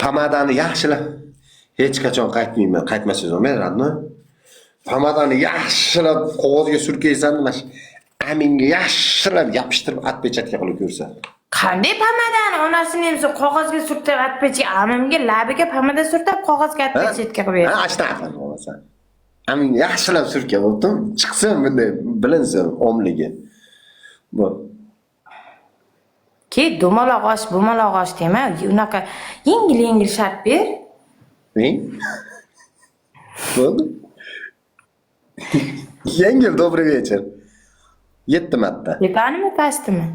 Pomadani yaxshilab hech qachon qaytmayman, qaytmasangiz olmaydi, radno. Pomadani yaxshilab qog'ozga surkaysan, mana shu aminga yaxshilab yopishtirib atpechatga qilib ko'rsan. Qanday pomadani? Onasini ham qog'ozga surtib atpechat, amimga labiga pomada surtib qog'ozga atpechatga qo'yadi. Ha, ashtaqa bo'lsan. Amin yaxshilab surka bo'ldim, chiqsin bunday bilinsin omligi. Bu. Ki dumaloq osh, bumaloq osh dema, unaqa yengil shart ber. Ne? Bo'ldi? Yengil, добрый вечер. 7 marta. Tepanimi, pastimi?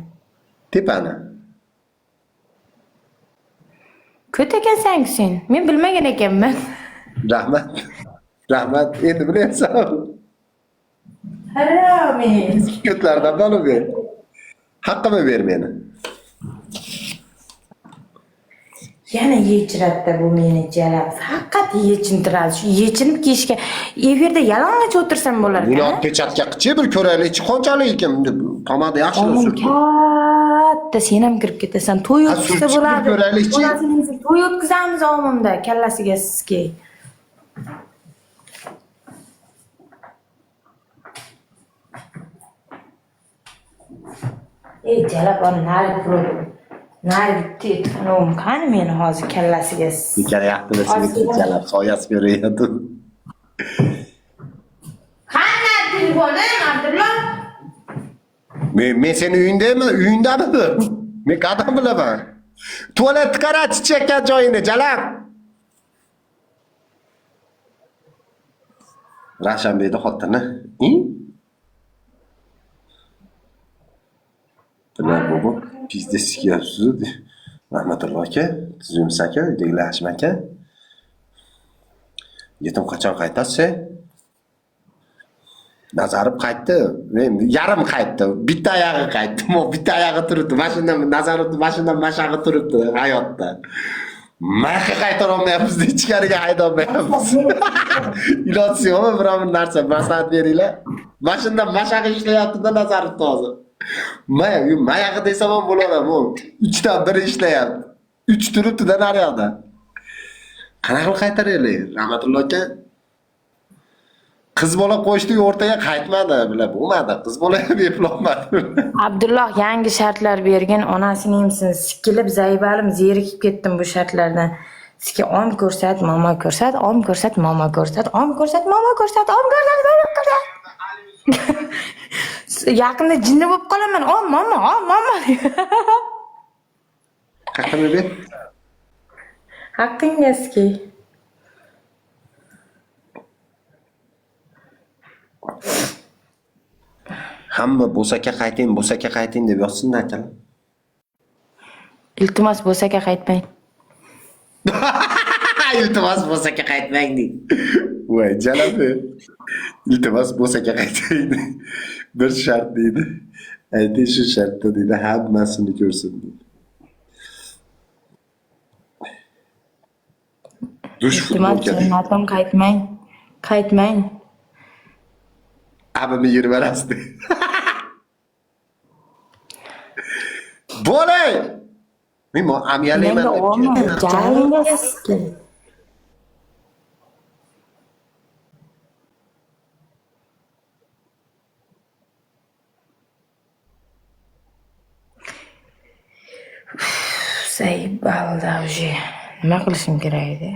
Tepani. Ko't ekansan sen. Men bilmagan ekanman. Rahmat. Rahmat. Endi bilasan. Haromi. Ko'tlardan bo'lib ber. Haqqimni ber meni. Yana yechiratdi bu meni jalab. Faqat yechintiradi. Shu yechinib kiyishga yerda yalang'och o'tirsam bo'lar ekan. Buni pechatga qilchi bir ko'raylik, qanchalik ekan pomada yaxshilab surki. Katta sen ham kirib ketasan. To'y o'tkazsa bo'ladi. Ko'raylikchi. To'y o'tkazamiz omimda kallasiga sizga. Ey jalab onu nari turdim. Nari bitti. Anam qani meni hozir kallasiga. Bekar yaqtida seni jalab soyasi berayapti. Qani telefonim Abdulloh? Men seni uyingdami? Men qadam bilaman. Tualet qarach chekkan joyini jalab. Rashanbeyda xotini. Bular bu bizda sikyapsiz. Rahmatulloh aka, Tuzumsiz aka, uydagilar Hashim aka. Yetim qachon qaytasiz? Nazarib qaytdi. Men yarim qaytdi. Bitta oyog'i qaytdi. Bitta oyog'i turibdi. Mashinadan Nazarib mashinadan mashag'i turibdi hayotda. Marka qaytara olmayapmiz, ichkariga hayda olmayapmiz. Ilojsiz yo'qmi biror narsa maslahat beringlar. Mashinadan mashag'i ishlayapti-da Nazarib hozir. Mayag'i desam ham bo'ladi, bu 3 dan biri ishlayapti. 3 turibdi-da naryoqda. Qanaqa qaytaraylik? Rahmatulloh aka. Qiz bola qo'shdi o'rtaga qaytmadi, bilib bo'lmadi. Qiz bola ham eplolmadi. Abdulloh yangi shartlar bergan, onasini hamsin sikilib, zaybalim, zerikib ketdim bu shartlardan. Sizga om ko'rsat, mama ko'rsat, om ko'rsat, mama ko'rsat, om ko'rsat, mama ko'rsat, om ko'rsat, mama ko'rsat. Yaqinda jinni bo'lib qolaman. Om, mama, om, mama. Haqqini ber. Haqqingizki. Hamma bo'saka qayting deb yozsin akalar. Iltimos bo'saka qaytmang. Iltimos bo'saka qaytmang deydi. Voy jalabi. Iltimos bo'saka qaytaydi. Bir shart deydi. Ayting shu shartda deydi, hammasini ko'rsin deydi. Iltimos jannatim qaytmang. Qaytmang. Abimi yirvarasdi. Bo'lay. Men amyalayman deb Jalingiz. Say balda уже. Nima qilishim kerak edi?